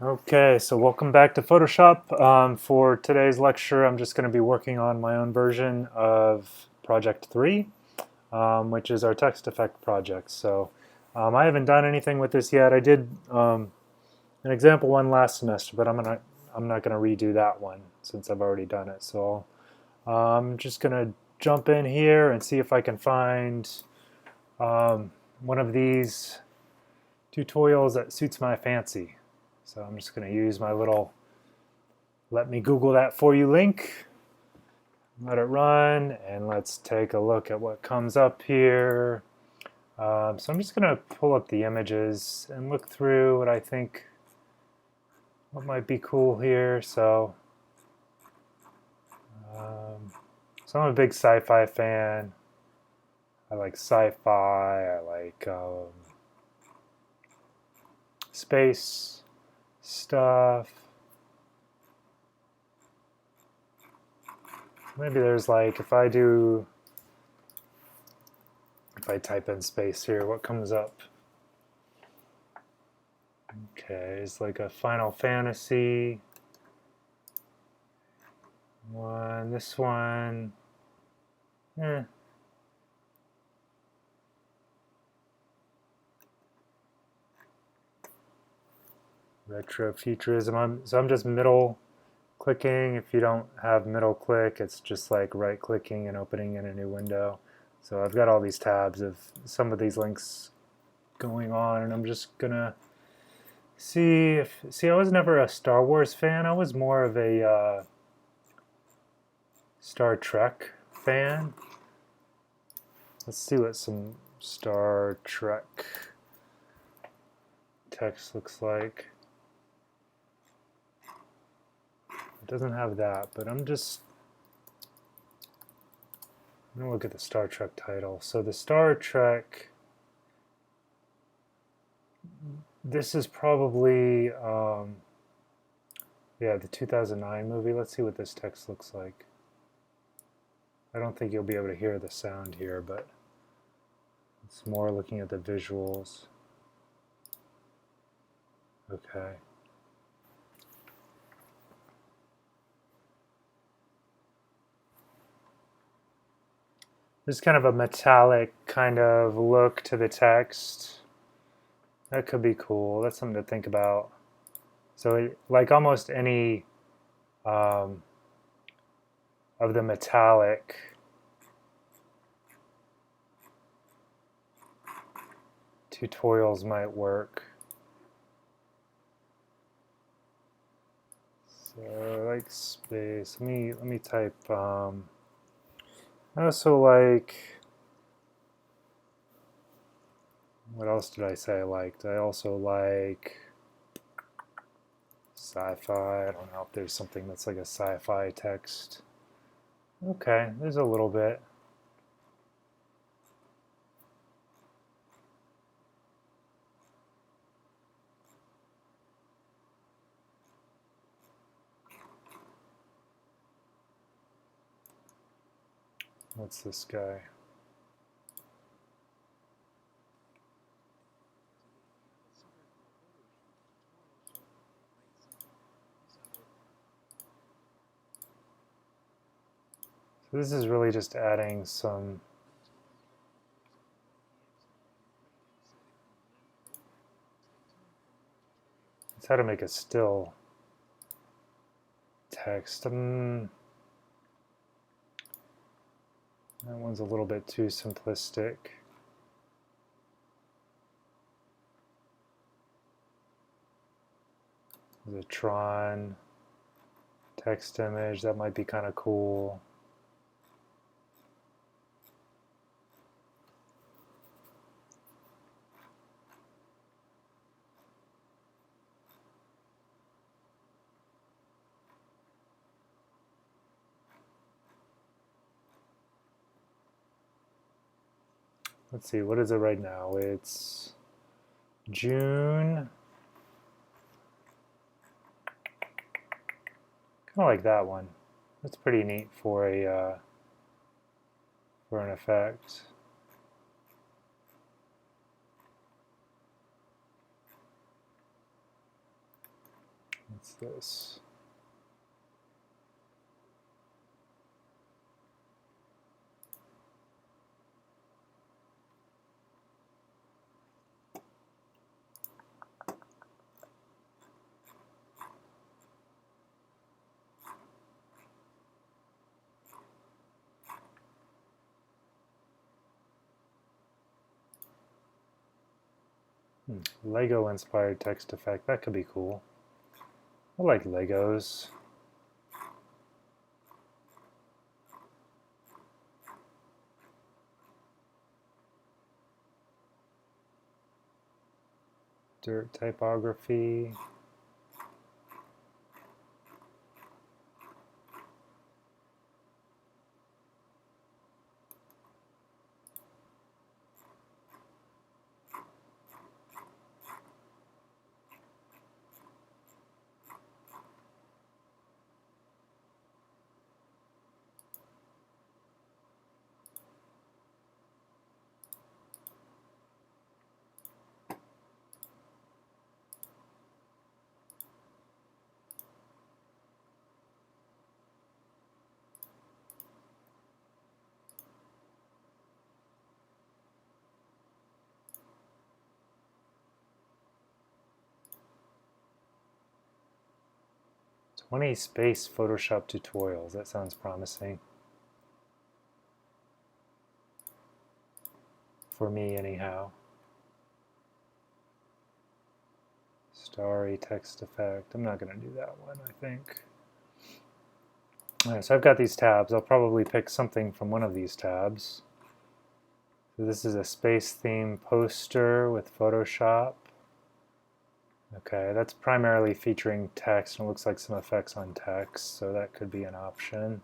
Okay, so welcome back to Photoshop. For today's lecture, I'm just going to be working on my own version of Project 3, which is our text effect project. So I haven't done anything with this yet. I did an example one last semester, but I'm not gonna redo that one since I've already done it. So I'm just gonna jump in here and see if I can find one of these tutorials that suits my fancy. So I'm just going to use my little "Let me Google that for you" link. Let it run, and let's take a look at what comes up here. So I'm just going to pull up the images and look through what I think what might be cool here. Um, so I'm a big sci-fi fan. I like sci-fi. I like space stuff. Maybe there's like, if I type in space here, what comes up? Okay, it's like a Final Fantasy one. This one, eh. Retrofuturism. So I'm just middle clicking. If you don't have middle click, it's just like right clicking and opening in a new window. So I've got all these tabs of some of these links going on, and I'm just gonna see. I was never a Star Wars fan. I was more of a Star Trek fan. Let's see what some Star Trek text looks like. It doesn't have that, but I'm gonna look at the Star Trek title. So the Star Trek, this is probably, yeah, the 2009 movie. Let's see what this text looks like. I don't think you'll be able to hear the sound here, but it's more looking at the visuals. Okay. There's kind of a metallic kind of look to the text. That could be cool. That's something to think about. So like almost any of the metallic tutorials might work. So like space. Let me type. I also like. What else did I say I liked? I also like sci-fi. I don't know if there's something that's like a sci-fi text. Okay, there's a little bit. What's this guy? So this is really just adding some. It's how to make a still text. That one's a little bit too simplistic. There's a Tron text image. That might be kind of cool. Let's see, what is it right now? It's June. Kind of like that one. That's pretty neat for a for an effect. What's this? Lego inspired text effect. That could be cool. I like Legos. Dirt typography. "20 space Photoshop tutorials." That sounds promising. For me, anyhow. Starry text effect. I'm not going to do that one, I think. Alright, so I've got these tabs. I'll probably pick something from one of these tabs. So this is a space theme poster with Photoshop. Okay, that's primarily featuring text, and it looks like some effects on text, so that could be an option.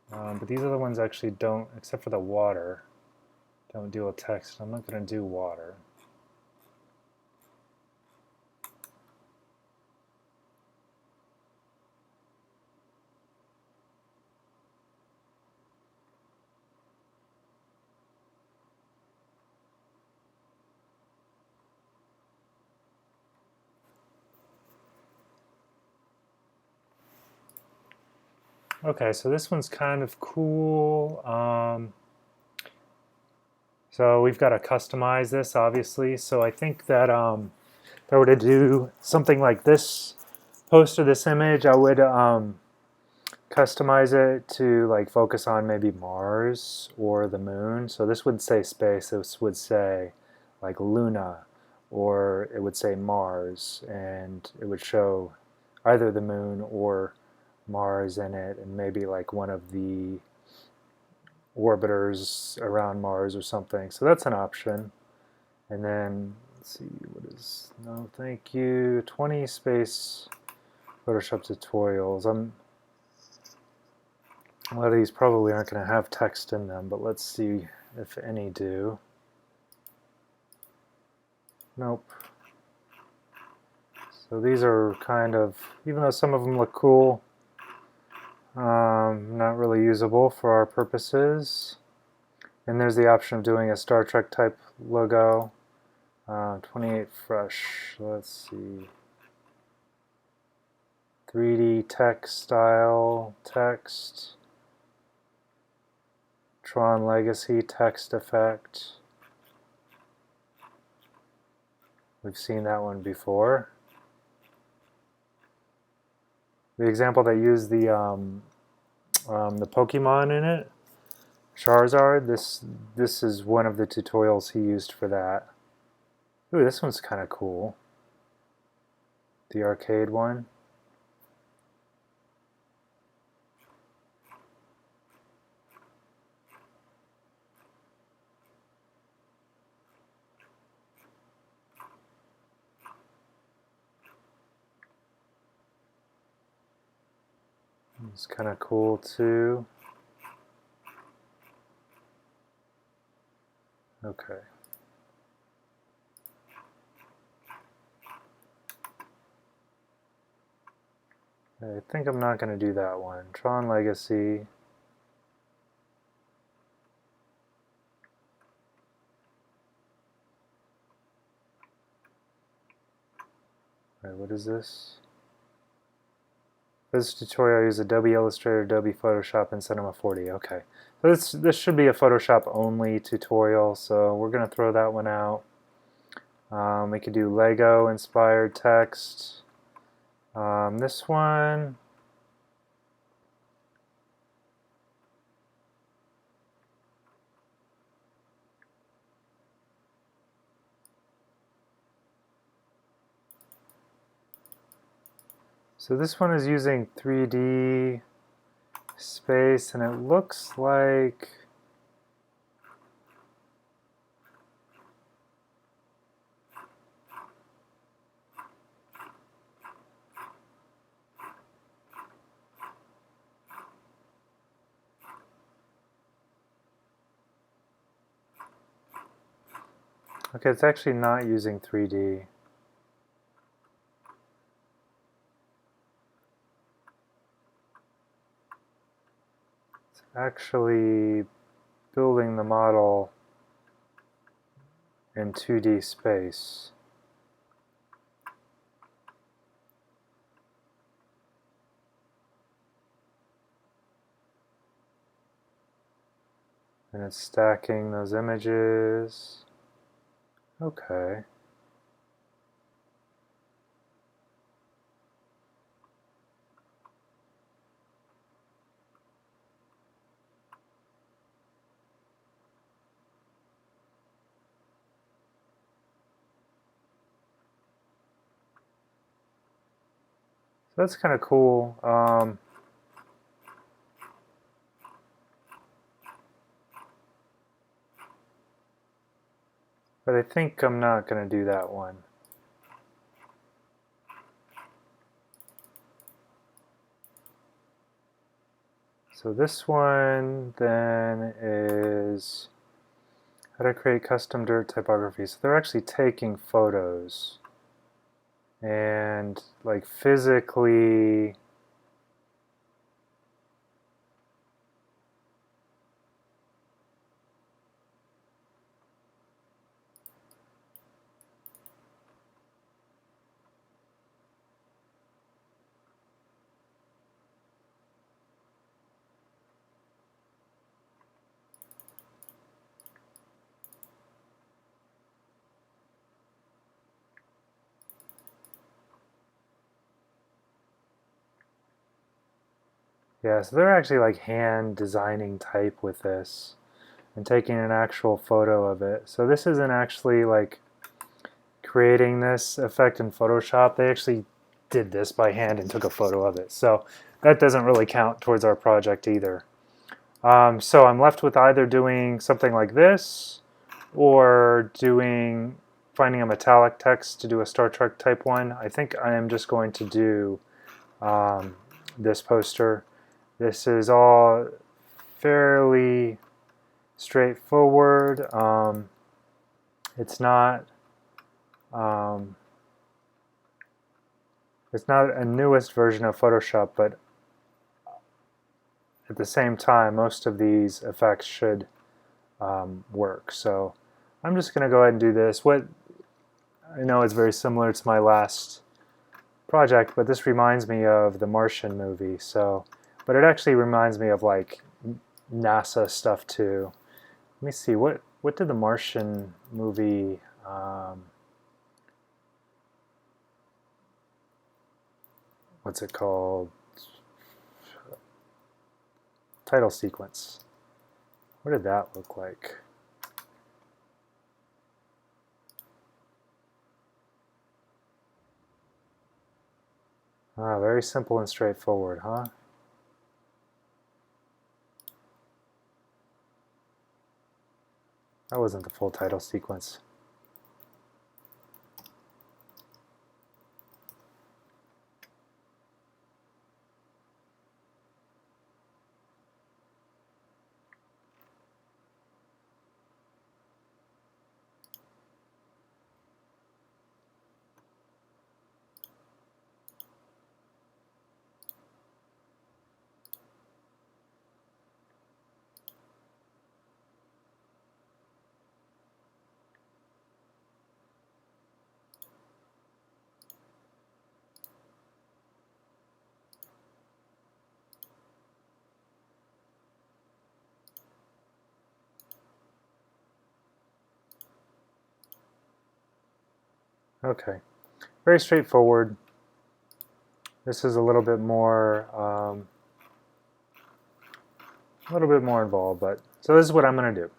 But these other ones actually don't, except for the water, don't deal with text. I'm not going to do water. Okay, so this one's kind of cool. So we've got to customize this, obviously. So I think that if I were to do something like this poster, this image, I would customize it to like focus on maybe Mars or the moon. So this would say space. This would say like Luna, or it would say Mars, and it would show either the moon or Mars in it, and maybe like one of the orbiters around Mars or something. So that's an option. And then let's see, what is, no thank you, 20 space Photoshop tutorials. A lot of these probably aren't going to have text in them, but let's see if any do. Nope. So these are kind of, even though some of them look cool, not really usable for our purposes. And there's the option of doing a Star Trek type logo. 28 fresh. Let's see. 3D text style text. Tron Legacy text effect. We've seen that one before. The example that used the Pokemon in it, Charizard, this is one of the tutorials he used for that. Ooh, this one's kind of cool. The arcade one. It's kind of cool too. Okay. I think I'm not going to do that one. Tron Legacy. All right, what is this? For this tutorial, I use Adobe Illustrator, Adobe Photoshop, and Cinema 4D. Okay, so this should be a Photoshop only tutorial, so we're going to throw that one out. We could do Lego inspired text. This one, so this one is using 3D space, and it looks like okay, it's actually not using 3D. It's actually building the model in 2D space. And it's stacking those images. Okay. So that's kind of cool. But I think I'm not going to do that one. So this one then is how to create custom dirt typography. So they're actually taking photos and like physically yeah, so they're actually like hand designing type with this and taking an actual photo of it. So this isn't actually like creating this effect in Photoshop. They actually did this by hand and took a photo of it. So that doesn't really count towards our project either. So I'm left with either doing something like this or finding a metallic text to do a Star Trek type one. I think I am just going to do this poster. This is all fairly straightforward. It's not a newest version of Photoshop, but at the same time, most of these effects should work. So I'm just going to go ahead and do this. What I know is very similar to my last project, but this reminds me of the Martian movie. So, but it actually reminds me of like NASA stuff too. Let me see, what did the Martian movie what's it called? Title sequence. What did that look like? Ah, very simple and straightforward, huh? That wasn't the full title sequence. Okay, very straightforward. This is a little bit more involved, but so this is what I'm going to do.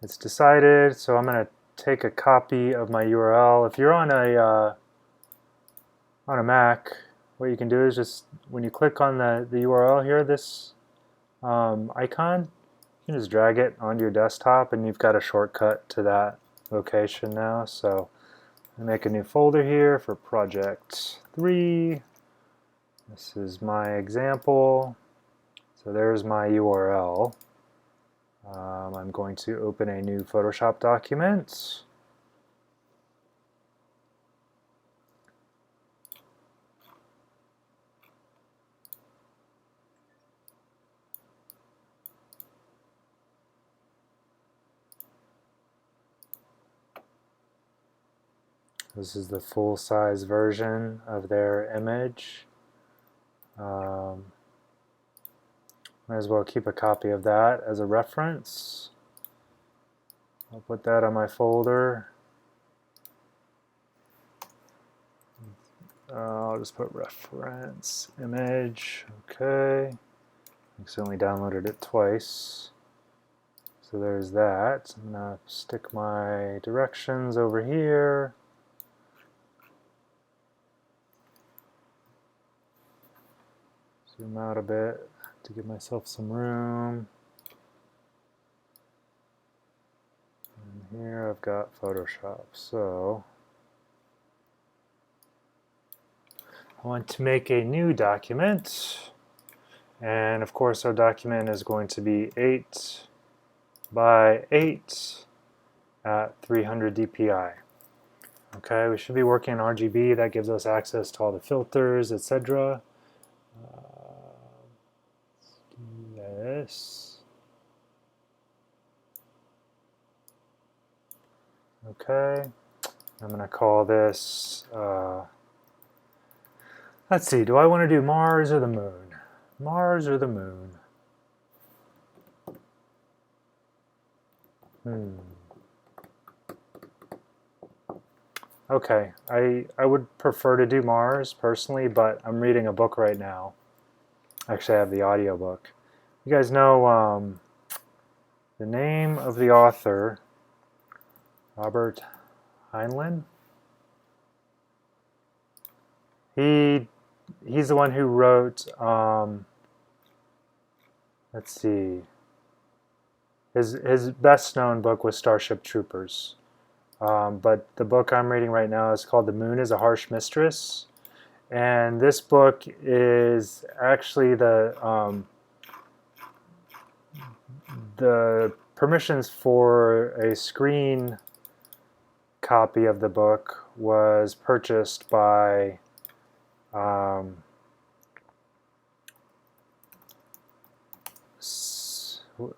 It's decided, so I'm going to take a copy of my URL. If you're on a Mac, what you can do is just when you click on the URL here, this icon, you can just drag it onto your desktop, and you've got a shortcut to that location now. So I make a new folder here for project 3. This is my example. So there's my URL. I'm going to open a new Photoshop document. This is the full-size version of their image. Might as well keep a copy of that as a reference. I'll put that on my folder. I'll just put reference image. Okay. I accidentally downloaded it twice. So there's that. I'm going to stick my directions over here. Zoom out a bit to give myself some room. And here I've got Photoshop. So I want to make a new document. And of course our document is going to be 8 by 8 at 300 dpi. Okay, we should be working in RGB. That gives us access to all the filters, etc. This. Okay, I'm going to call this, let's see, do I want to do Mars or the Moon? Mars or the Moon? Okay, I would prefer to do Mars personally, but I'm reading a book right now. Actually, I have the audio book. You guys know the name of the author, Robert Heinlein? He's the one who wrote, let's see, his best known book was Starship Troopers. But the book I'm reading right now is called The Moon is a Harsh Mistress. And this book is actually the permissions for a screen copy of the book was purchased by I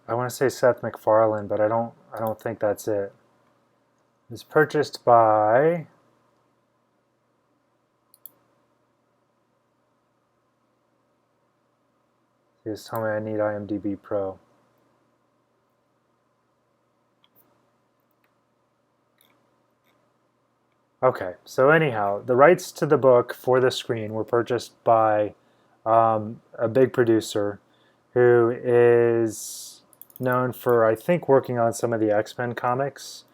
want to say Seth MacFarlane, but I don't think that's it. It was purchased by just tell me I need IMDb Pro. Okay, so anyhow, the rights to the book for the screen were purchased by a big producer who is known for, I think, working on some of the X-Men comics.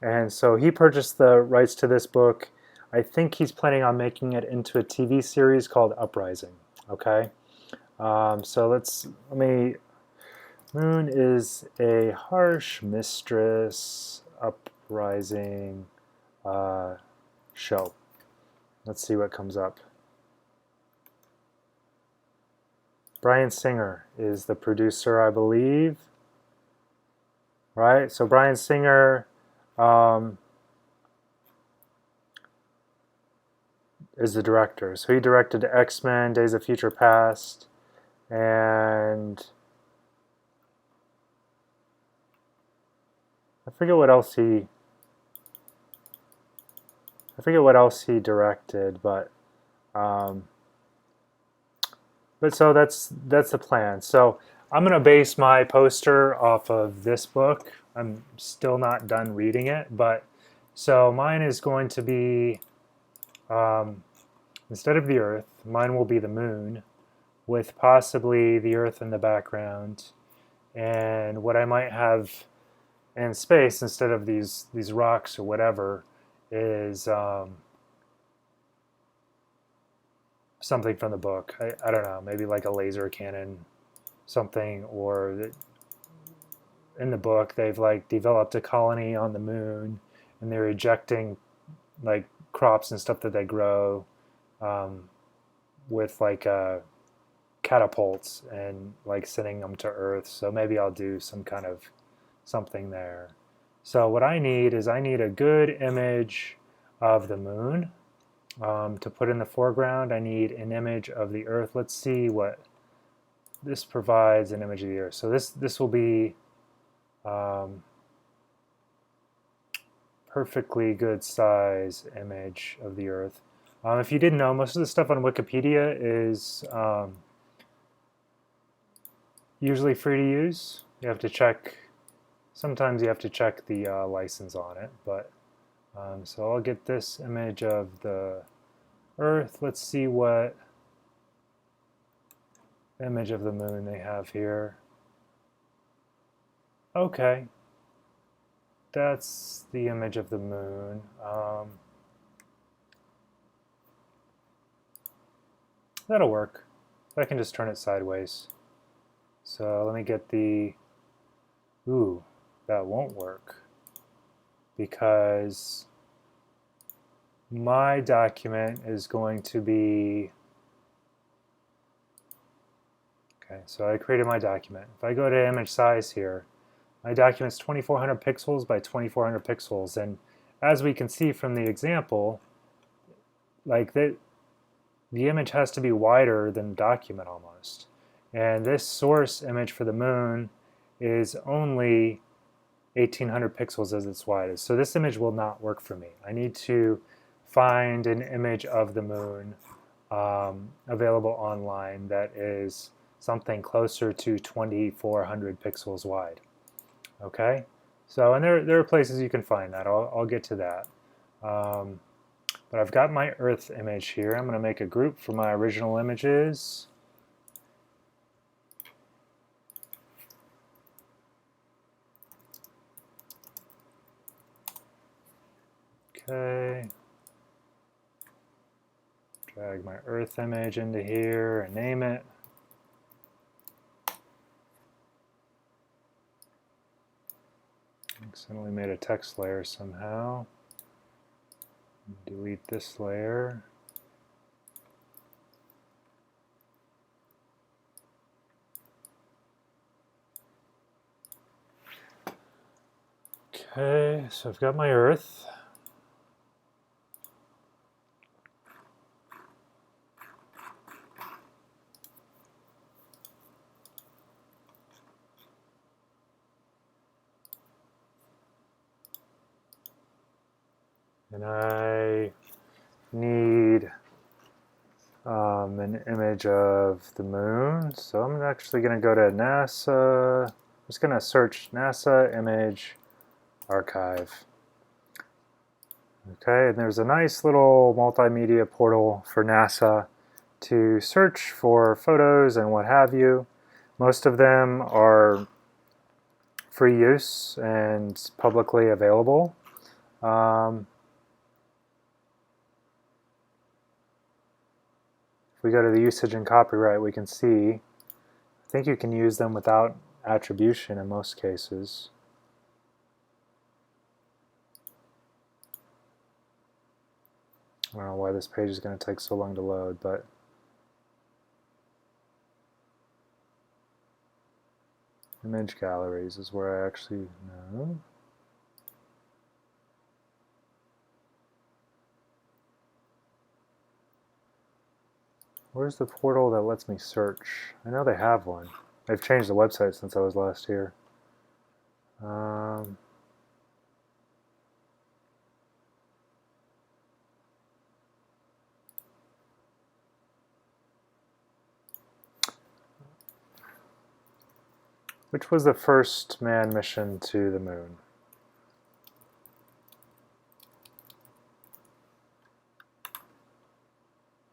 And so he purchased the rights to this book. I think he's planning on making it into a TV series called Uprising. Okay, so let me. Moon is a harsh mistress. Uprising show. Let's see what comes up. Bryan Singer is the producer, I believe. Right? So Bryan Singer is the director. So he directed X-Men, Days of Future Past, and I forget what else he directed, but so that's the plan. So I'm going to base my poster off of this book. I'm still not done reading it, but So mine is going to be, instead of the Earth, mine will be the moon, with possibly the Earth in the background. And what I might have in space, instead of these rocks or whatever, is something from the book. I don't know, maybe like a laser cannon, something, or in the book they've like developed a colony on the moon, and they're ejecting like crops and stuff that they grow um, with like catapults and like sending them to Earth. So maybe I'll do some kind of something there. So what I need is I need a good image of the moon. To put in the foreground, I need an image of the Earth. Let's see what this provides, an image of the Earth. So this will be perfectly good size image of the Earth. If you didn't know, most of the stuff on Wikipedia is usually free to use. You have to check, sometimes you have to check the license on it, but so I'll get this image of the Earth. Let's see what image of the moon they have here. Okay, that's the image of the moon. That'll work. I can just turn it sideways. So let me get the, ooh, that won't work because my document is going to be, okay, so I created my document. If I go to image size here, my document's 2400 pixels by 2400 pixels, and as we can see from the example, like the image has to be wider than the document almost. And this source image for the moon is only 1800 pixels as its widest. So this image will not work for me. I need to find an image of the moon available online that is something closer to 2400 pixels wide. Okay, so and there are places you can find that. I'll get to that. But I've got my Earth image here. I'm going to make a group for my original images. Okay. Drag my Earth image into here and name it. Accidentally made a text layer somehow. Delete this layer. Okay, so I've got my Earth. And I need an image of the moon. So I'm actually going to go to NASA. I'm just going to search NASA image archive. Okay, and there's a nice little multimedia portal for NASA to search for photos and what have you. Most of them are free use and publicly available. If we go to the usage and copyright, we can see, I think you can use them without attribution in most cases. I don't know why this page is going to take so long to load, but image galleries is where I actually know. Where's the portal that lets me search? I know they have one. They've changed the website since I was last here. Which was the first manned mission to the moon?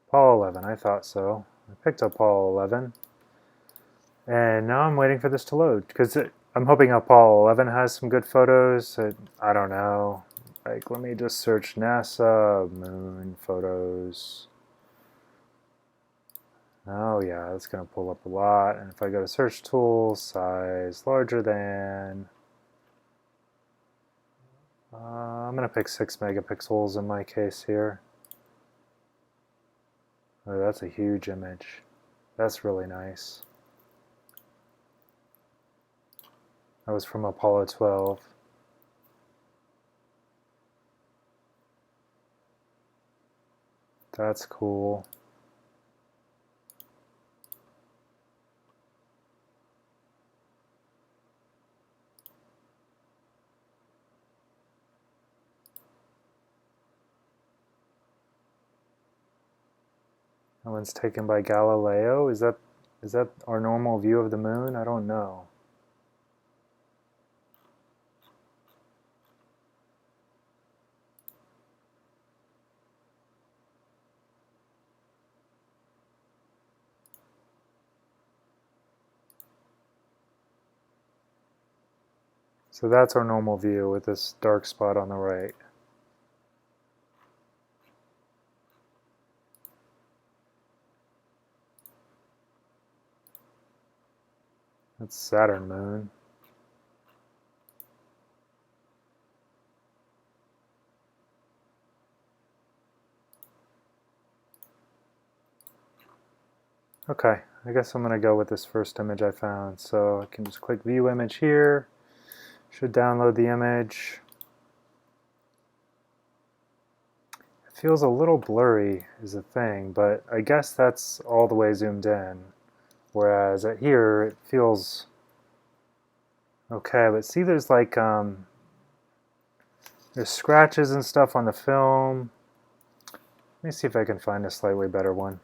Apollo 11, I thought so. I picked up Apollo 11. And now I'm waiting for this to load because I'm hoping Apollo 11 has some good photos. I don't know. Like, let me just search NASA moon photos. Oh yeah, that's going to pull up a lot. And if I go to search tools, size larger than, I'm going to pick 6 megapixels in my case here. Oh, that's a huge image. That's really nice. That was from Apollo 12. That's cool. That one's taken by Galileo. Is that our normal view of the moon? I don't know. So that's our normal view with this dark spot on the right. That's Saturn moon. Okay, I guess I'm going to go with this first image I found. So I can just click View Image here. Should download the image. It feels a little blurry is the thing, but I guess that's all the way zoomed in. Whereas at here, it feels okay. But see, there's like, there's scratches and stuff on the film. Let me see if I can find a slightly better one.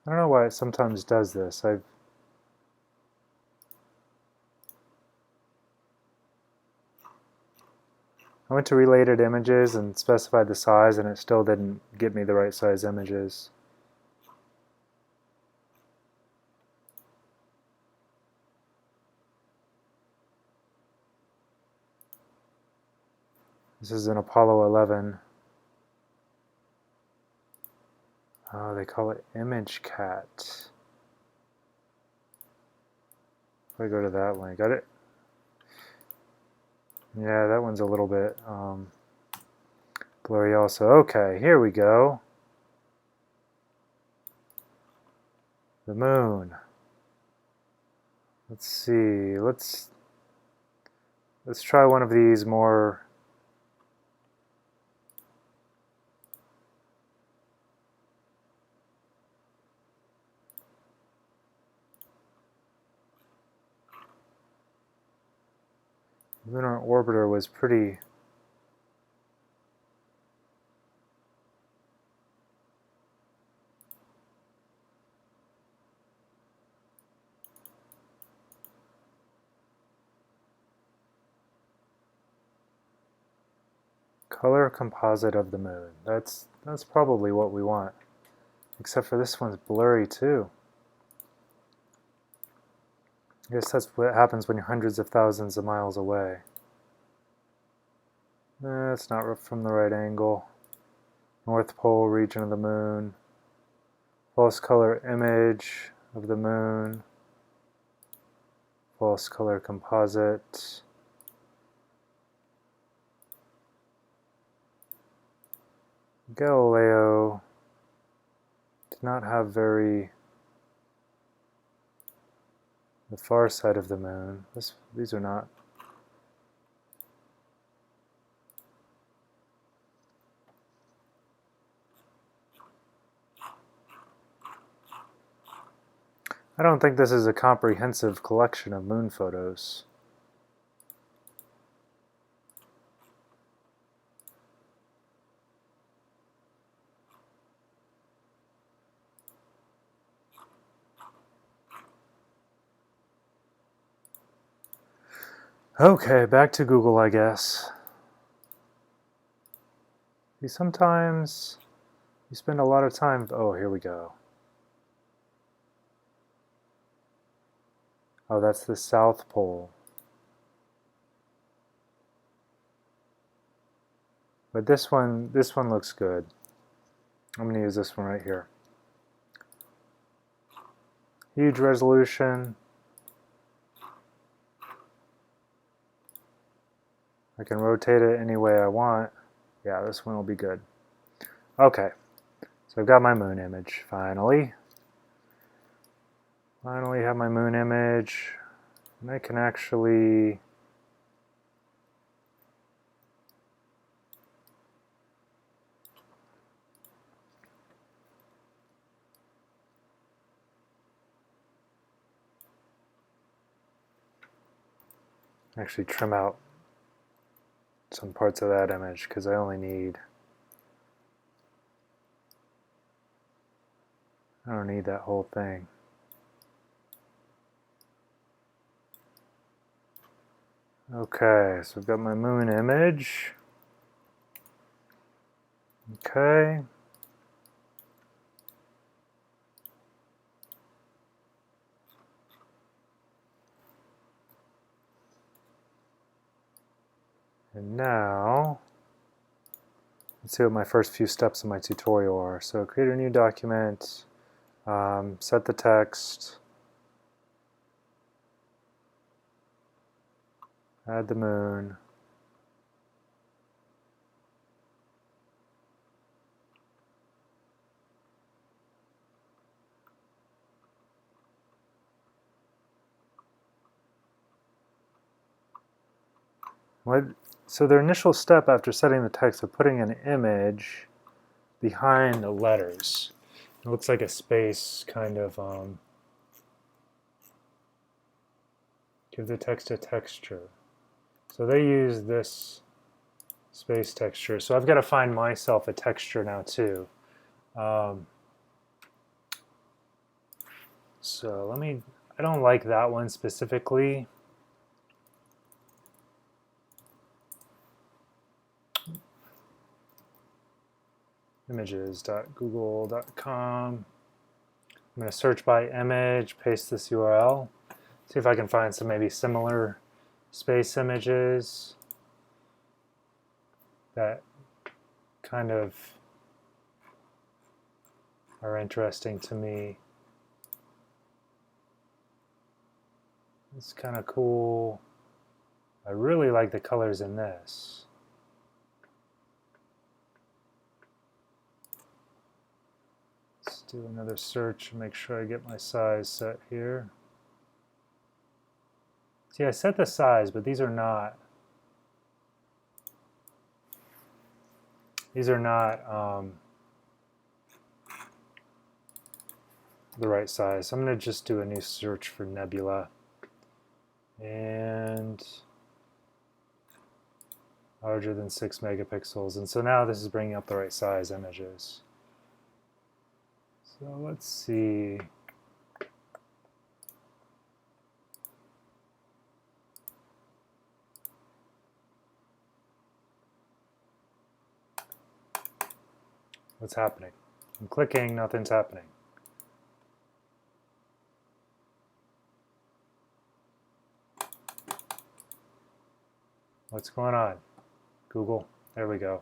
I don't know why it sometimes does this. I went to related images and specified the size, and it still didn't get me the right size images. This is an Apollo 11. Oh, they call it Image Cat. If I go to that link, got it. Yeah, that one's a little bit blurry also. Okay, here we go. The moon. Let's see. Let's try one of these more. Lunar orbiter was pretty. Color composite of the moon. That's probably what we want. Except for this one's blurry too. I guess that's what happens when you're hundreds of thousands of miles away. It's not from the right angle. North Pole region of the moon. False color image of the moon. False color composite. Galileo did not have very The far side of the moon. These are not. I don't think this is a comprehensive collection of moon photos. Okay, back to Google, I guess. Sometimes you spend a lot of time. Oh, here we go. Oh, that's the South Pole. But this one looks good. I'm going to use this one right here. Huge resolution. I can rotate it any way I want. Yeah, this one will be good. Okay, so I've got my moon image, finally. Finally have my moon image. And I can actually trim out some parts of that image because I only need, I don't need that whole thing. Okay, so I've got my moon image. Okay. And now, let's see what my first few steps in my tutorial are. So create a new document, set the text, add the moon. So their initial step after setting the text of putting an image behind the letters. It looks like a space kind of, give the text a texture. So they use this space texture. So I've got to find myself a texture now too. So I don't like that one specifically. Images.google.com. I'm going to search by image, paste this URL, see if I can find some maybe similar space images that kind of are interesting to me. It's kind of cool. I really like the colors in this. Let's do another search and make sure I get my size set here. See, I set the size, but these are not the right size. So I'm going to just do a new search for nebula. And larger than 6 megapixels. And so now this is bringing up the right size images. So let's see. What's happening? I'm clicking, nothing's happening. What's going on? Google, there we go.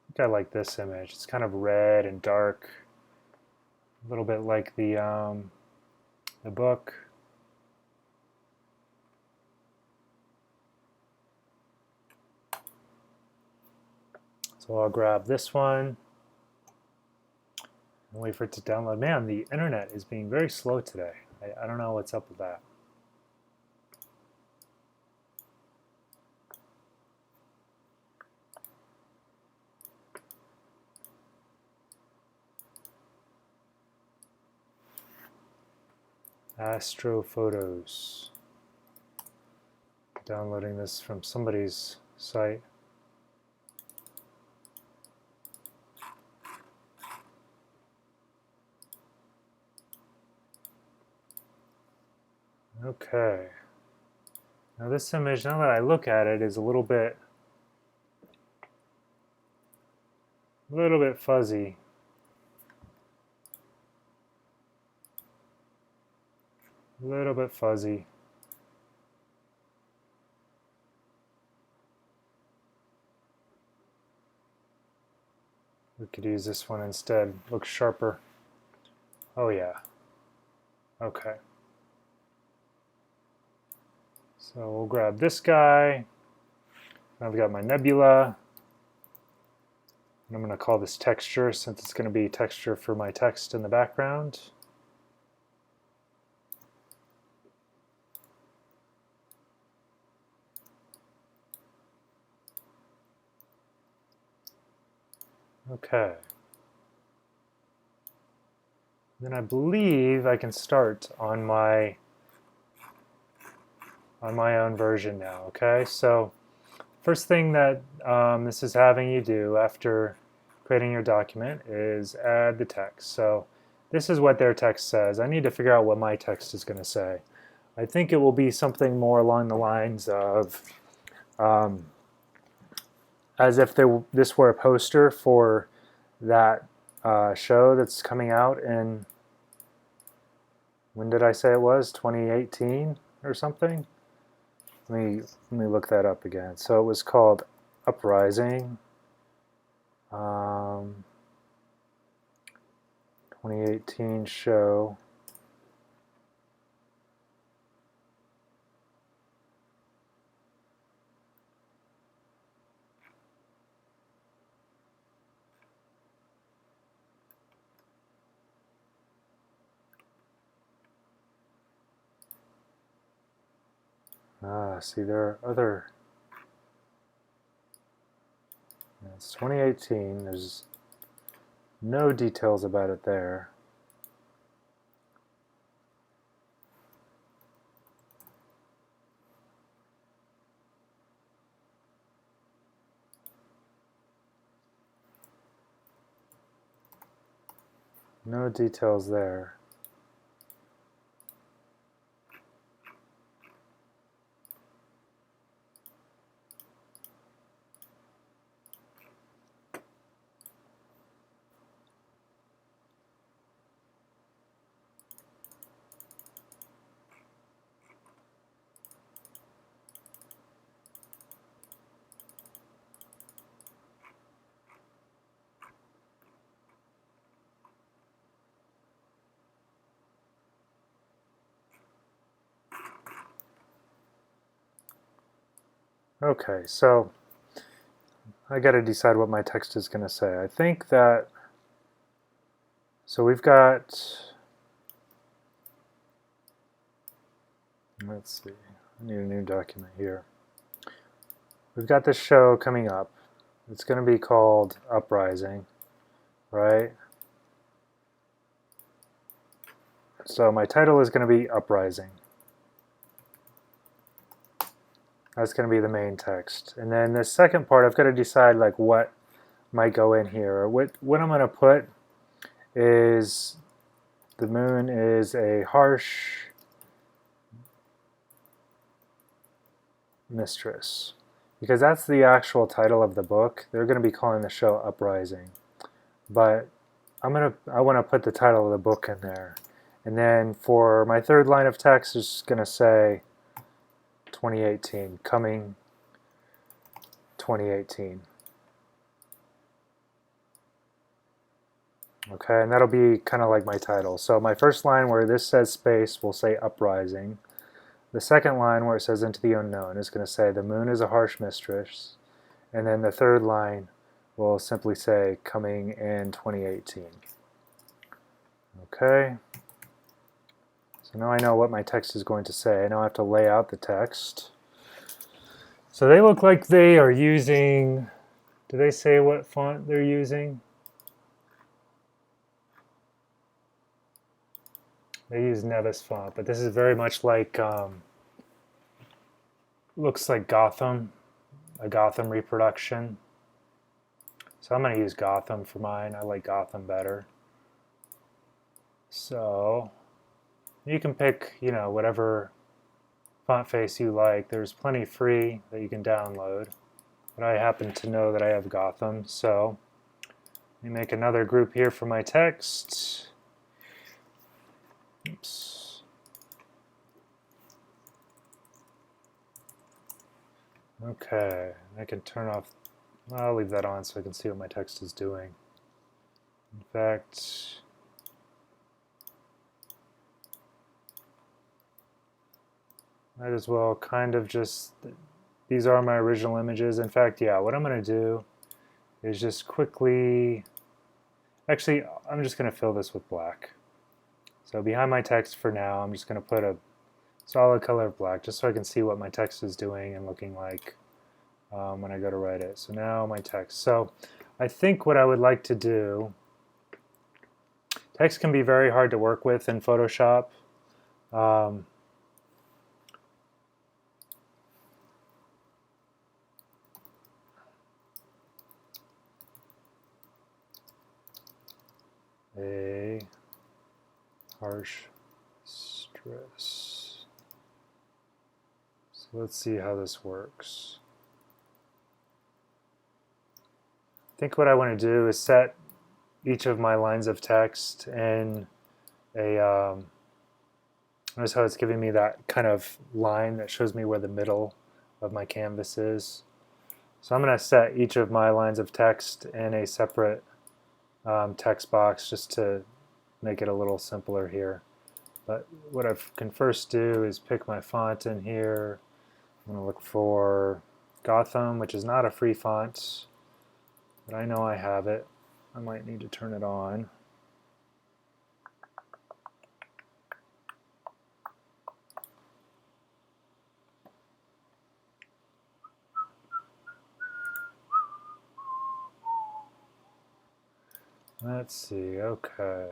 I think I like this image. It's kind of red and dark, a little bit like the book. So I'll grab this one and wait for it to download. Man, the internet is being very slow today. I don't know what's up with that. Astrophotos. Downloading this from somebody's site. Okay. Now this image, now that I look at it, is a little bit fuzzy. A little bit fuzzy. We could use this one instead. Looks sharper. Oh yeah. Okay. So we'll grab this guy. I've got my nebula. And I'm going to call this texture since it's going to be texture for my text in the background. Okay. Then I believe I can start on my own version now. Okay, so first thing that this is having you do after creating your document is add the text. So this is what their text says. I need to figure out what my text is going to say. I think it will be something more along the lines of as if this were a poster for that show that's coming out in, when did I say it was? 2018 or something? Let me look that up again. So it was called Uprising. 2018 show. See, there are other. It's 2018. There's no details about it there. No details there. Okay, so I got to decide what my text is going to say. I think that, so we've got, let's see, I need a new document here. We've got this show coming up. It's going to be called Uprising, right? So my title is going to be Uprising. That's going to be the main text. And then the second part, I've got to decide like what might go in here. What I'm going to put is the moon is a harsh mistress. Because that's the actual title of the book. They're going to be calling the show Uprising. But I want to put the title of the book in there. And then for my third line of text, it's just going to say 2018, coming 2018. Okay, and that'll be kind of like my title. So my first line where this says space will say Uprising. The second line where it says into the unknown is going to say the moon is a harsh mistress. And then the third line we'll simply say coming in 2018. Okay. So now I know what my text is going to say. Now I have to lay out the text. So they look like they are using, do they say what font they're using? They use Nevis font, but this is very much like, looks like Gotham, a Gotham reproduction. So I'm going to use Gotham for mine. I like Gotham better. So you can pick, whatever font face you like. There's plenty free that you can download. But I happen to know that I have Gotham, so let me make another group here for my text. Oops. Okay, I can turn off, I'll leave that on so I can see what my text is doing. In fact, might as well kind of just, these are my original images. In fact, yeah, what I'm going to do is just quickly, actually, I'm just going to fill this with black. So behind my text for now, I'm just going to put a solid color of black just so I can see what my text is doing and looking like when I go to write it. So now my text. So I think what I would like to do, text can be very hard to work with in Photoshop. A harsh stress. So let's see how this works. I think what I want to do is set each of my lines of text in a, notice how it's giving me that kind of line that shows me where the middle of my canvas is. So I'm going to set each of my lines of text in a separate text box just to make it a little simpler here. But what I can first do is pick my font in here. I'm going to look for Gotham, which is not a free font, but I know I have it. I might need to turn it on. Let's see, okay.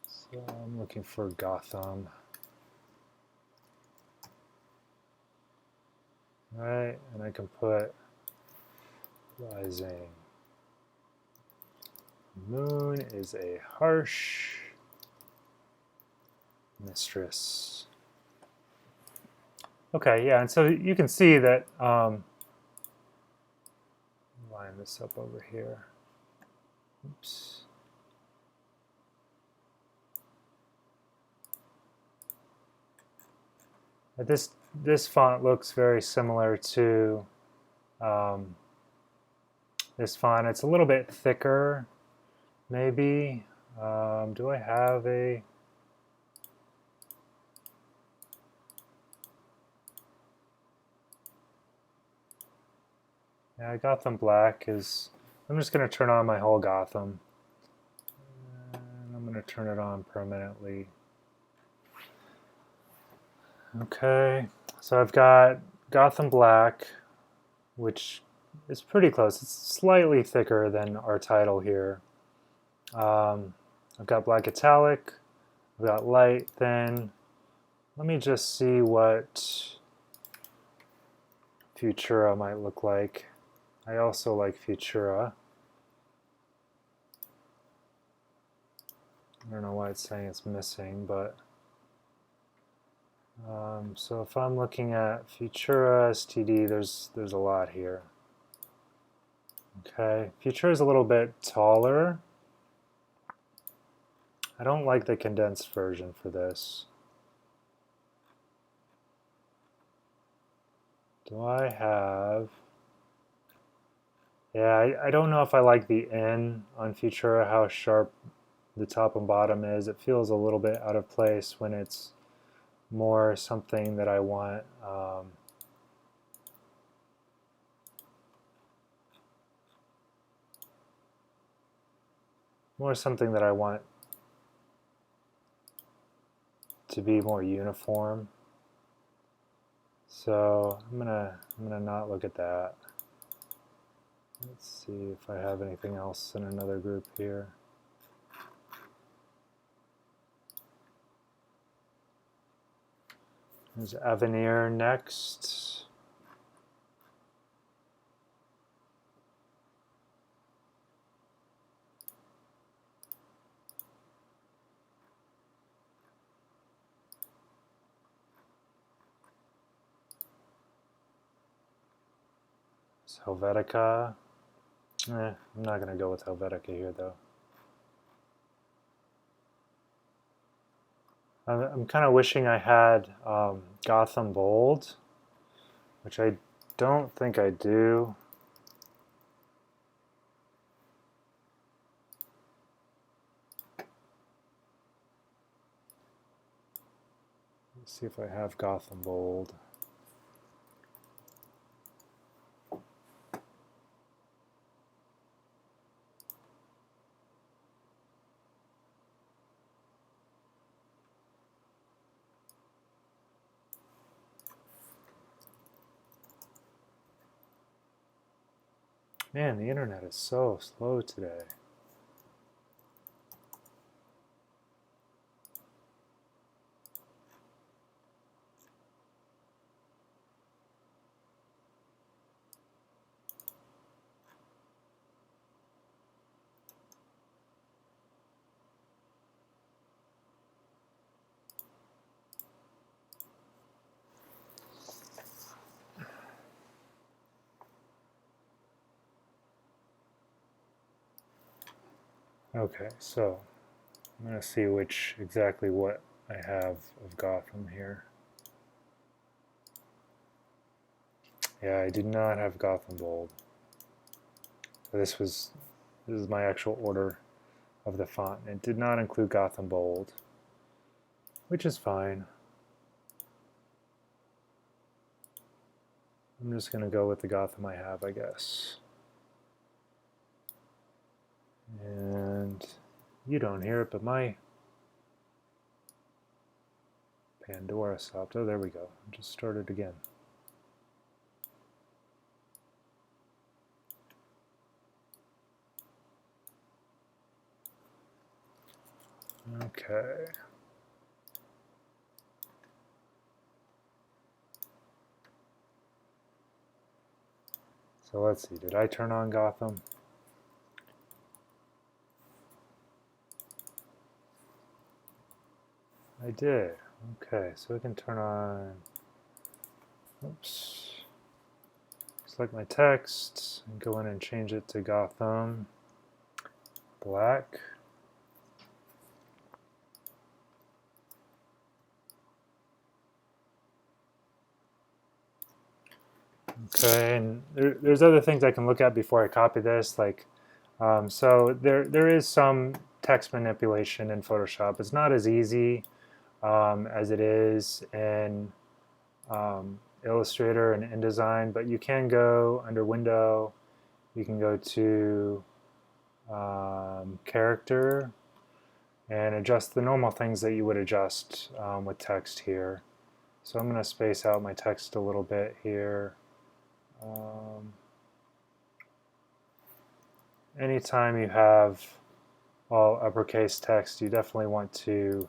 So I'm looking for Gotham. Right, and I can put rising. Moon is a harsh mistress. Okay, yeah, and so you can see that, line this up over here. Oops. This font looks very similar to this font. It's a little bit thicker, maybe. Do I have a... Yeah, Gotham Black is... I'm just going to turn on my whole Gotham. And I'm going to turn it on permanently. Okay, so I've got Gotham Black, which is pretty close. It's slightly thicker than our title here. I've got Black Italic, I've got Light Thin. Let me just see what Futura might look like. I also like Futura. I don't know why it's saying it's missing, but so if I'm looking at Futura STD, there's a lot here. Okay, Futura is a little bit taller. I don't like the condensed version for this. Do I have... Yeah, I don't know if I like the N on Futura, how sharp the top and bottom is. It feels a little bit out of place when it's more something that I want. more something that I want to be more uniform. So I'm gonna not look at that. Let's see if I have anything else in another group here. There's Avenir next. Helvetica. I'm not going to go with Helvetica here, though. I'm kind of wishing I had Gotham Bold, which I don't think I do. Let's see if I have Gotham Bold. Man, the internet is so slow today. Okay, so I'm going to see exactly what I have of Gotham here. Yeah, I did not have Gotham Bold. So this is my actual order of the font. It did not include Gotham Bold, which is fine. I'm just going to go with the Gotham I have, I guess. And you don't hear it, but my Pandora stopped. Oh, there we go. Just started again. Okay. So let's see. Did I turn on Gotham? I did. Okay, so we can turn on, oops, select my text and go in and change it to Gotham Black. Okay, and there's other things I can look at before I copy this, like, so there is some text manipulation in Photoshop. It's not as easy as it is in Illustrator and InDesign, but you can go under Window, you can go to Character, and adjust the normal things that you would adjust with text here. So I'm going to space out my text a little bit here. Anytime you have all uppercase text, you definitely want to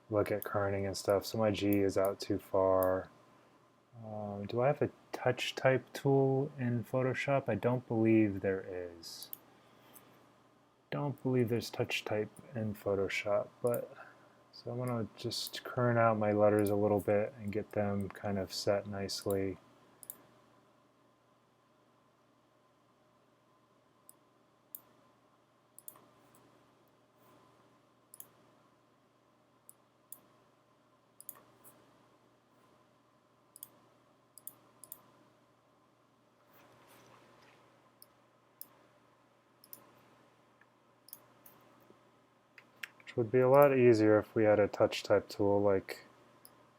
look at kerning and stuff. So my G is out too far. Do I have a touch type tool in Photoshop? I don't believe there is. Don't believe there's touch type in Photoshop, but so I'm going to just kern out my letters a little bit and get them kind of set nicely. Which would be a lot easier if we had a touch type tool like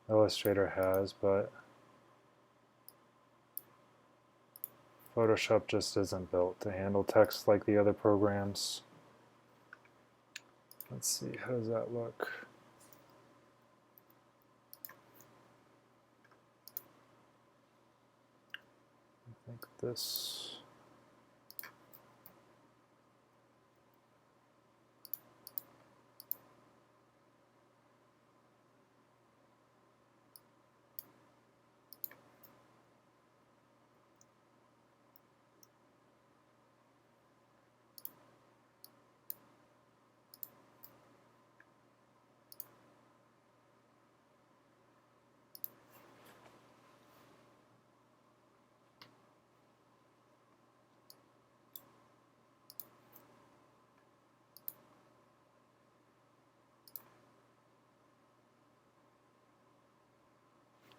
Illustrator has, but Photoshop just isn't built to handle text like the other programs. Let's see, how does that look? I think this.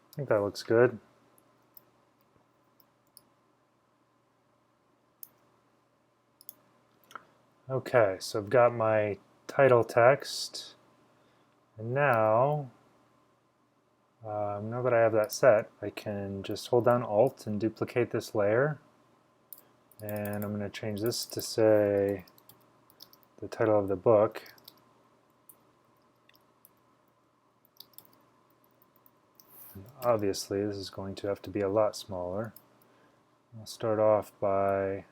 I think that looks good. Okay, so I've got my title text, and now that I have that set, I can just hold down Alt and duplicate this layer, and I'm going to change this to say the title of the book. And obviously, this is going to have to be a lot smaller. I'll start off by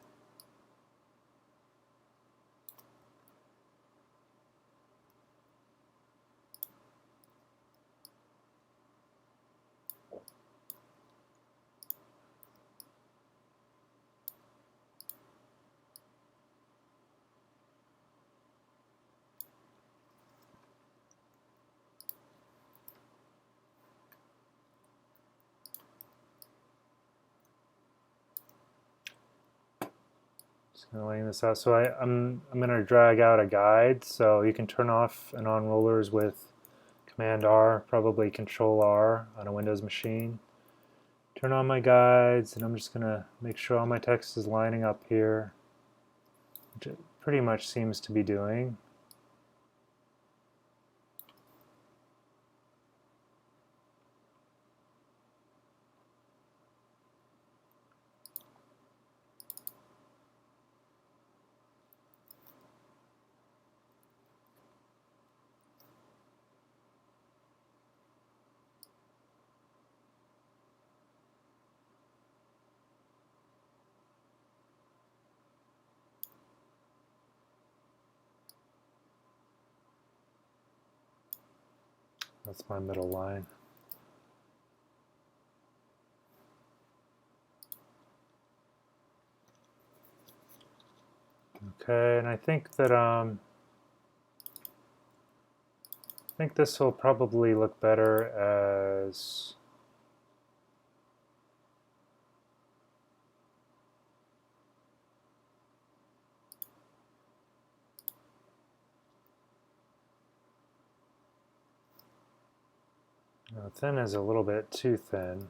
laying this out. So I'm going to drag out a guide, so you can turn off and on rulers with Command R, probably Control R on a Windows machine. Turn on my guides, and I'm just going to make sure all my text is lining up here, which it pretty much seems to be doing. That's my middle line. Okay, and I think that this will probably look better as thin is a little bit too thin.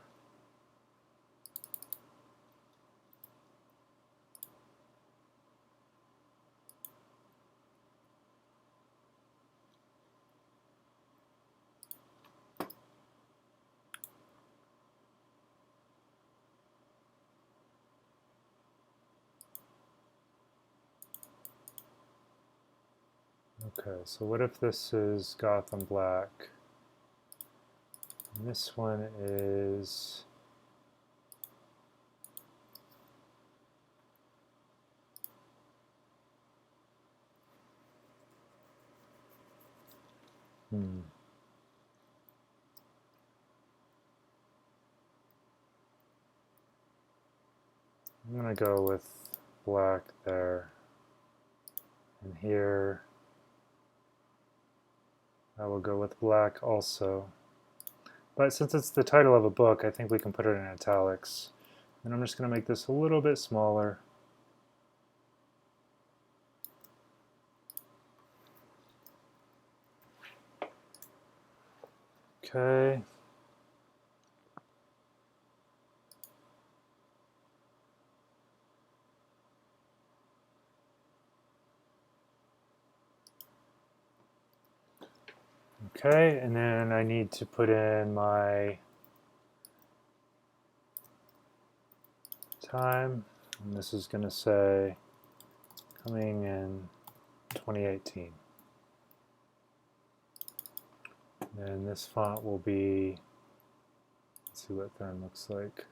Okay, so what if this is Gotham Black? And this one is I'm going to go with black there, and here I will go with black also. But since it's the title of a book, I think we can put it in italics. And I'm just going to make this a little bit smaller. Okay. Okay, and then I need to put in my time, and this is going to say coming in 2018. And this font will be, let's see what thin looks like.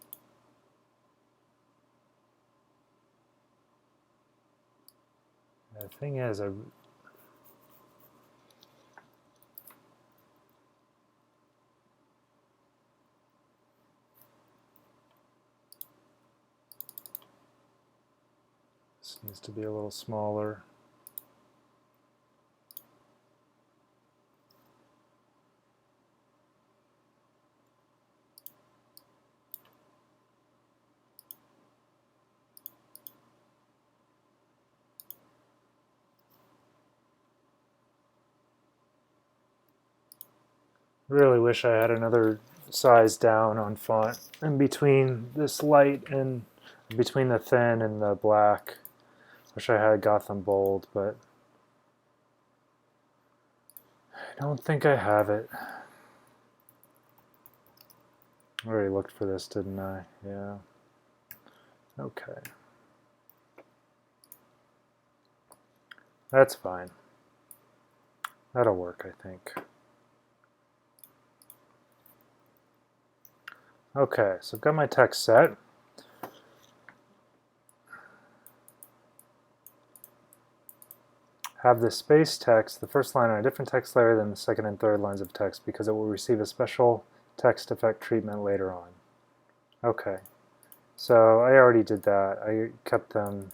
The thing is, this needs to be a little smaller. Really wish I had another size down on font in between this light and between the thin and the black. Wish I had Gotham Bold, but I don't think I have it. I already looked for this, didn't I? Yeah. Okay. That's fine. That'll work, I think. Okay, so I've got my text set. Have the space text, the first line on a different text layer than the second and third lines of text because it will receive a special text effect treatment later on. Okay, so I already did that. I kept them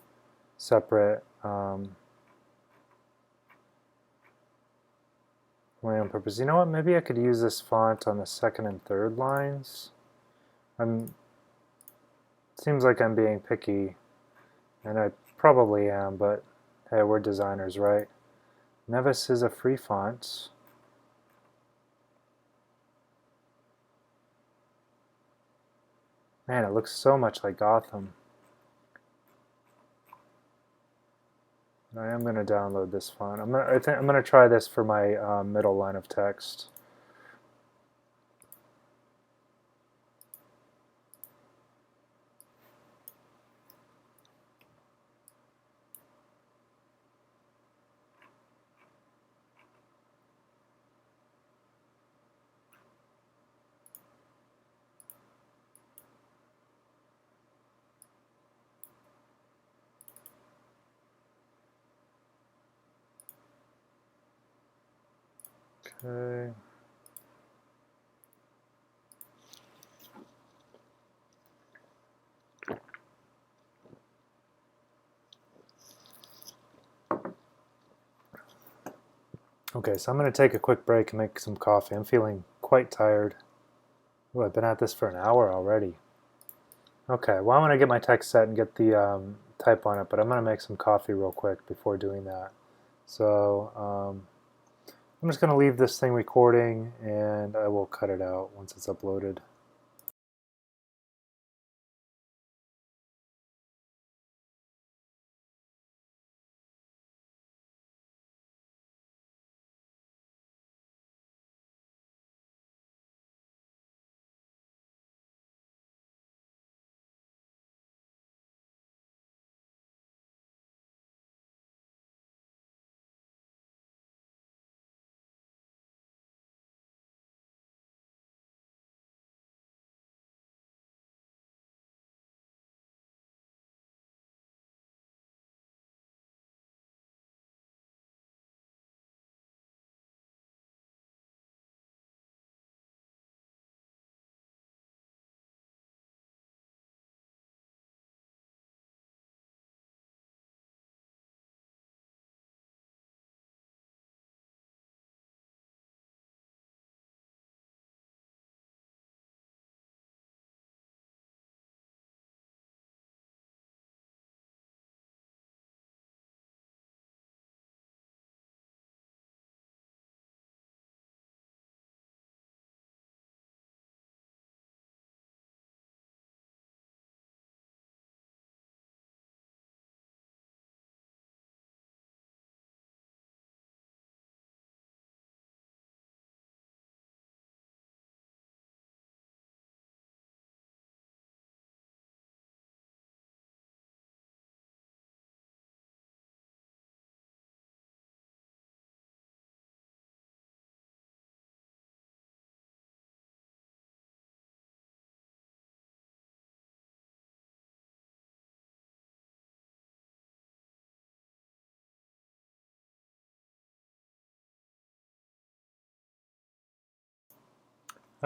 separate for my own purpose. You know what? Maybe I could use this font on the second and third lines. Seems like I'm being picky, and I probably am, but hey, we're designers, right? Nevis is a free font. Man, it looks so much like Gotham. I am going to download this font. I think I'm going to try this for my middle line of text. Okay. Okay, so I'm going to take a quick break and make some coffee. I'm feeling quite tired. Ooh, I've been at this for an hour already. Okay, well, I'm going to get my text set and get the type on it, but I'm going to make some coffee real quick before doing that. So I'm just going to leave this thing recording, and I will cut it out once it's uploaded.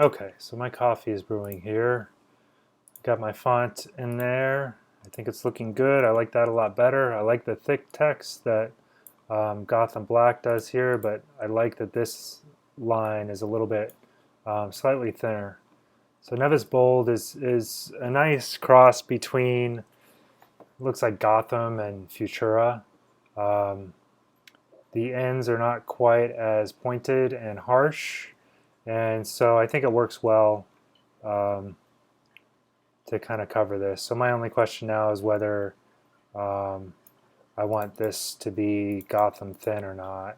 Okay, so my coffee is brewing here. Got my font in there. I think it's looking good. I like that a lot better. I like the thick text that Gotham Black does here, but I like that this line is a little bit slightly thinner. So Nevis Bold is a nice cross between, looks like Gotham and Futura. Um, the ends are not quite as pointed and harsh, and so I think it works well to kind of cover this. So my only question now is whether I want this to be Gotham thin or not.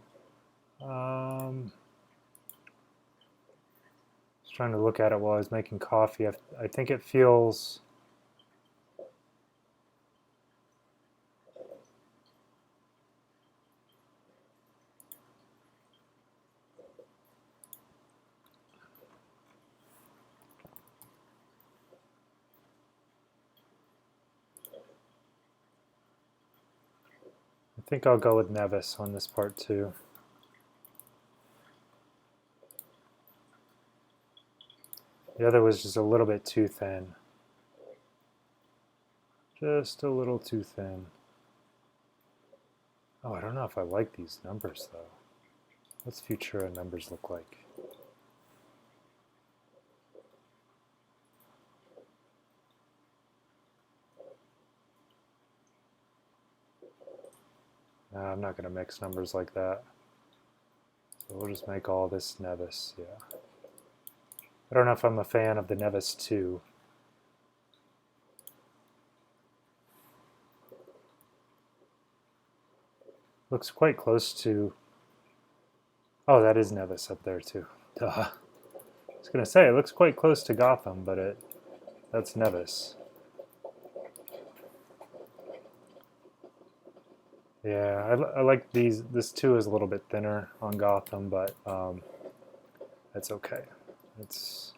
Just trying to look at it while I was making coffee. I think it feels. I think I'll go with Nevis on this part too. The other was just a little bit too thin. Just a little too thin. Oh, I don't know if I like these numbers though. What's Futura numbers look like? Nah, I'm not going to mix numbers like that. So we'll just make all this Nevis, yeah. I don't know if I'm a fan of the Nevis 2. Looks quite close to... Oh, that is Nevis up there too. Duh. I was going to say, it looks quite close to Gotham, but that's Nevis. Yeah, I like these. This 2 is a little bit thinner on Gotham, but that's okay. It's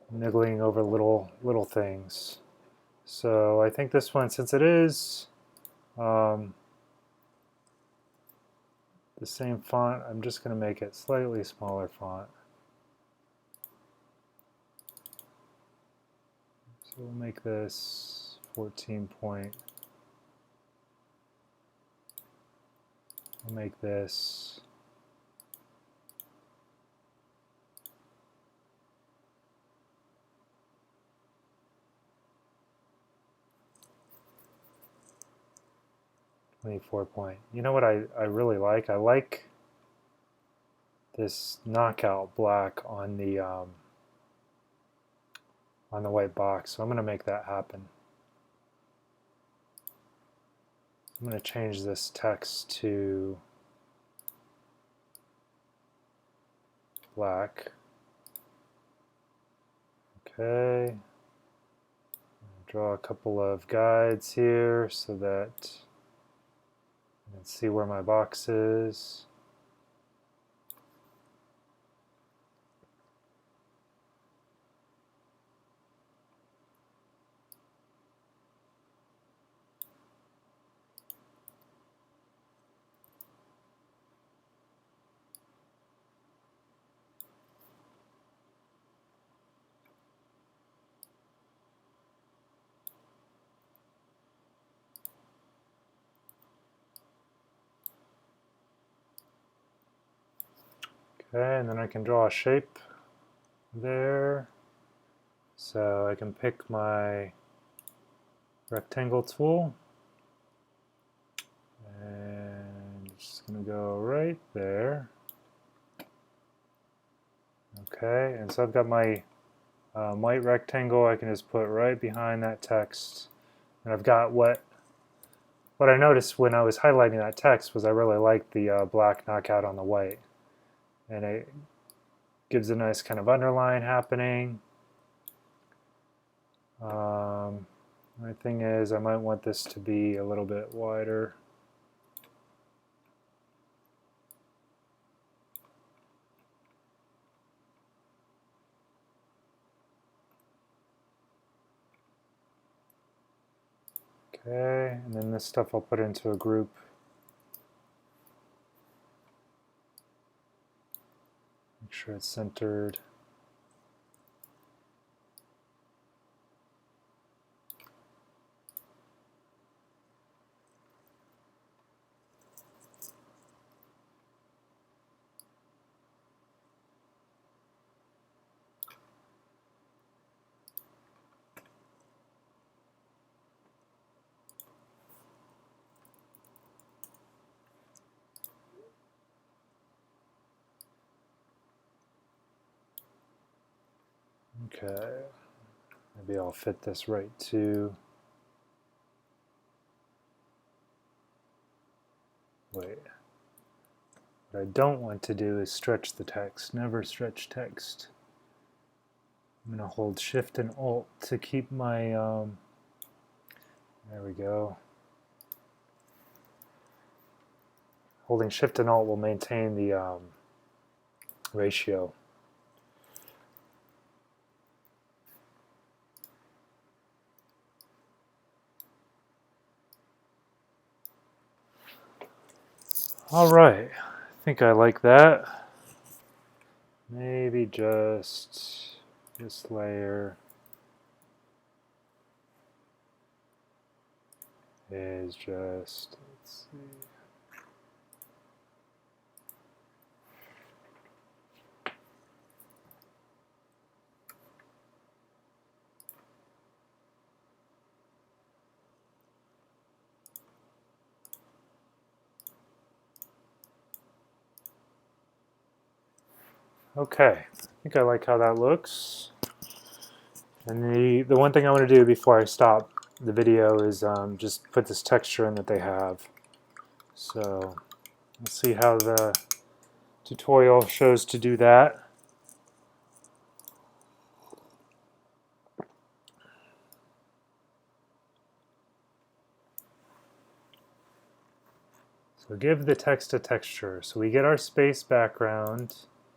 niggling over little things. So I think this one, since it is the same font, I'm just going to make it slightly smaller font. So we'll make this 14 point. We'll make this 24 point. You know what I really like? I like this knockout black on the white box. So I'm going to make that happen. I'm going to change this text to black. Okay. Draw a couple of guides here so that I can see where my box is. Okay, and then I can draw a shape there. So I can pick my rectangle tool. And just going to go right there. Okay, and so I've got my white rectangle I can just put right behind that text. And I've got what I noticed when I was highlighting that text was I really liked the black knockout on the white. And it gives a nice kind of underline happening. My thing is I might want this to be a little bit wider. Okay, and then this stuff I'll put into a group. Make sure it's centered. Okay, maybe I'll fit this right to, wait. What I don't want to do is stretch the text. Never stretch text. I'm going to hold Shift and Alt to keep my, there we go. Holding Shift and Alt will maintain the ratio. All right, I think I like that. Maybe just this layer is just, let's see. Okay, I think I like how that looks. And the one thing I want to do before I stop the video is just put this texture in that they have. So let's see how the tutorial shows to do that. So give the text a texture. So we get our space background.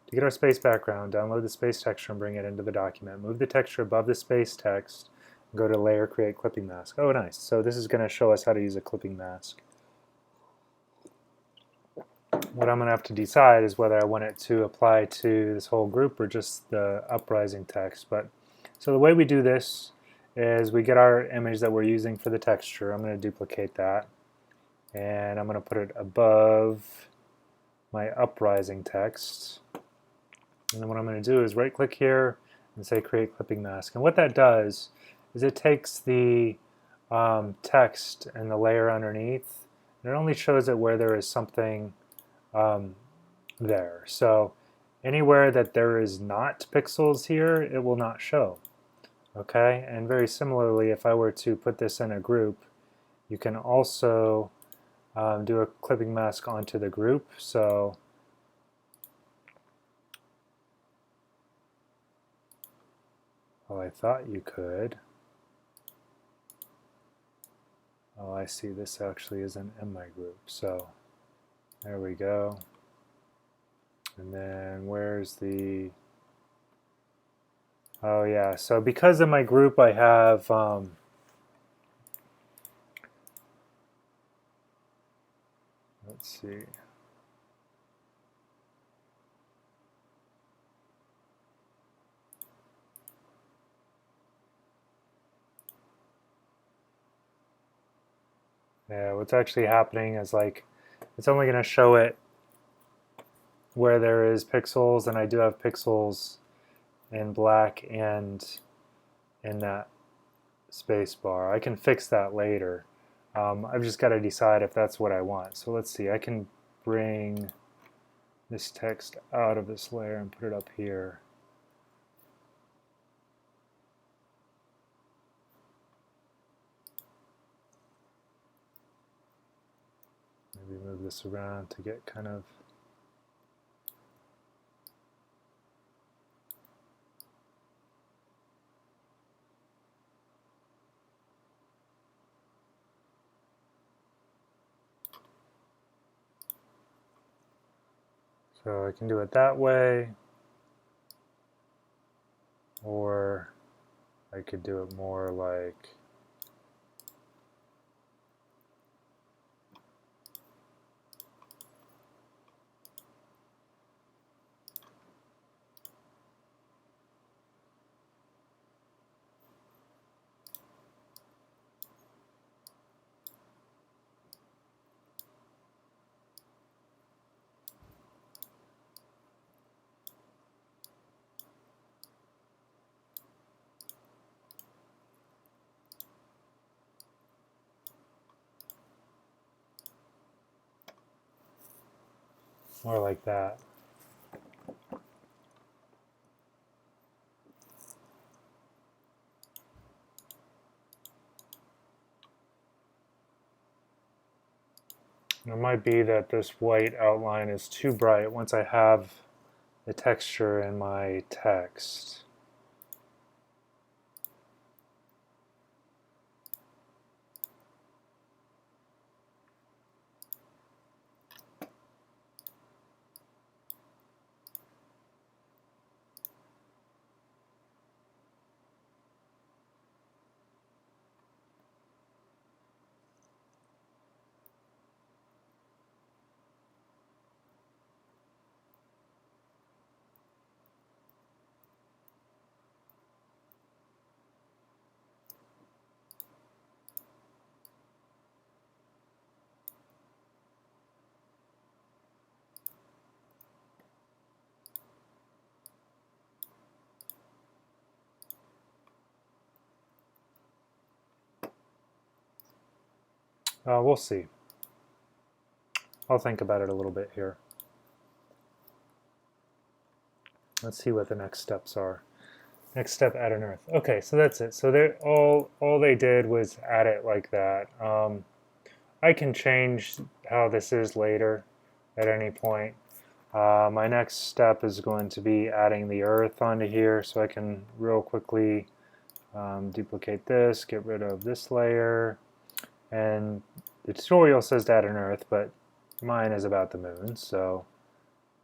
To get our space background, download the space texture and bring it into the document. Move the texture above the space text and go to Layer, Create Clipping Mask. Oh, nice. So this is going to show us how to use a clipping mask. What I'm going to have to decide is whether I want it to apply to this whole group or just the uprising text. But so the way we do this is we get our image that we're using for the texture. I'm going to duplicate that. And I'm going to put it above my uprising text. And then what I'm going to do is right click here and say create clipping mask. And what that does is it takes the text and the layer underneath, and it only shows it where there is something there. So anywhere that there is not pixels here, it will not show. Okay, and very similarly, if I were to put this in a group, you can also do a clipping mask onto the group. So well, I thought you could. Oh, I see. This actually isn't in my group. So there we go. And then where's the... Oh, yeah. So because in my group I have... let's see. Yeah, what's actually happening is like it's only going to show it where there is pixels, and I do have pixels in black and in that space bar. I can fix that later. I've just got to decide if that's what I want. So let's see, I can bring this text out of this layer and put it up here. Maybe move this around to get kind of... So I can do it that way, or I could do it more like... more like that. It might be that this white outline is too bright once I have the texture in my text. We'll see. I'll think about it a little bit here. Let's see what the next steps are. Next step, add an earth. Okay, so that's it. So they all they did was add it like that. I can change how this is later at any point. My next step is going to be adding the earth onto here, so I can real quickly duplicate this, get rid of this layer, and the tutorial says to add an earth, but mine is about the moon, so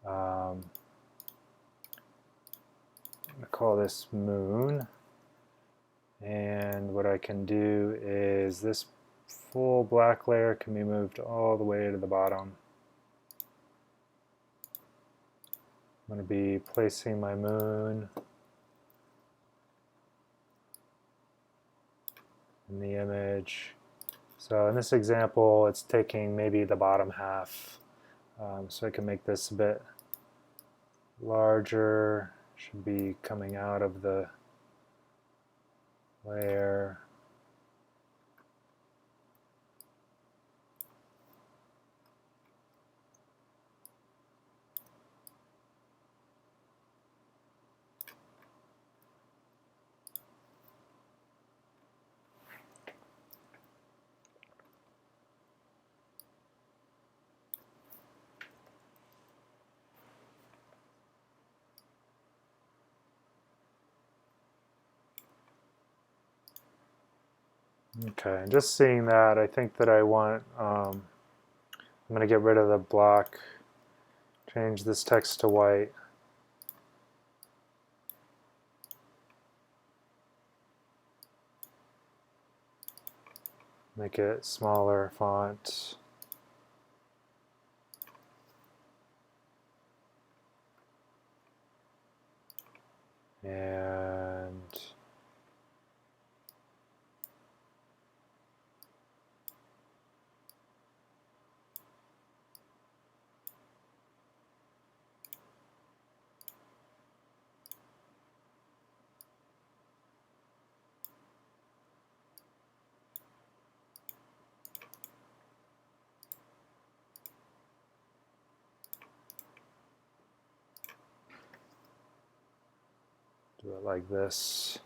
I'm going to call this moon, and what I can do is this full black layer can be moved all the way to the bottom. I'm going to be placing my moon in the image. So in this example, it's taking maybe the bottom half. So I can make this a bit larger. Should be coming out of the layer. Okay, just seeing that, I think that I want, I'm going to get rid of the block, change this text to white. Make it smaller font. And do it like this,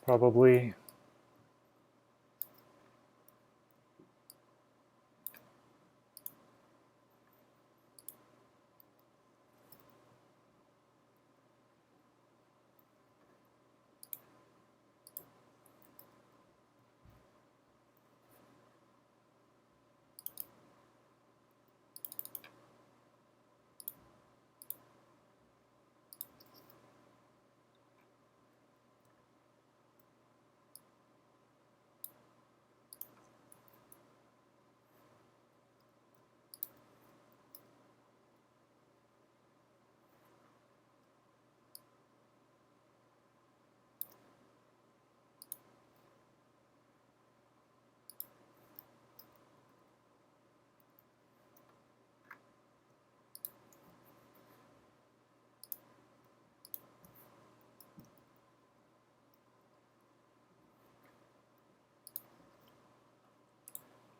probably.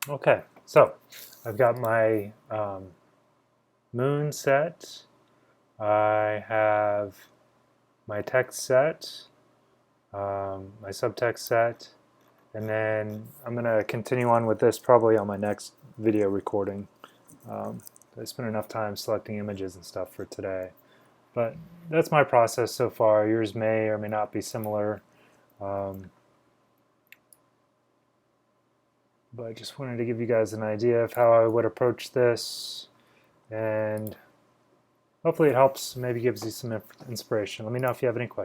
Okay, so I've got my moon set. I have my text set, my subtext set, and then I'm going to continue on with this probably on my next video recording. I spent enough time selecting images and stuff for today. But that's my process so far. Yours may or may not be similar. But I just wanted to give you guys an idea of how I would approach this, and hopefully it helps, maybe gives you some inspiration. Let me know if you have any questions.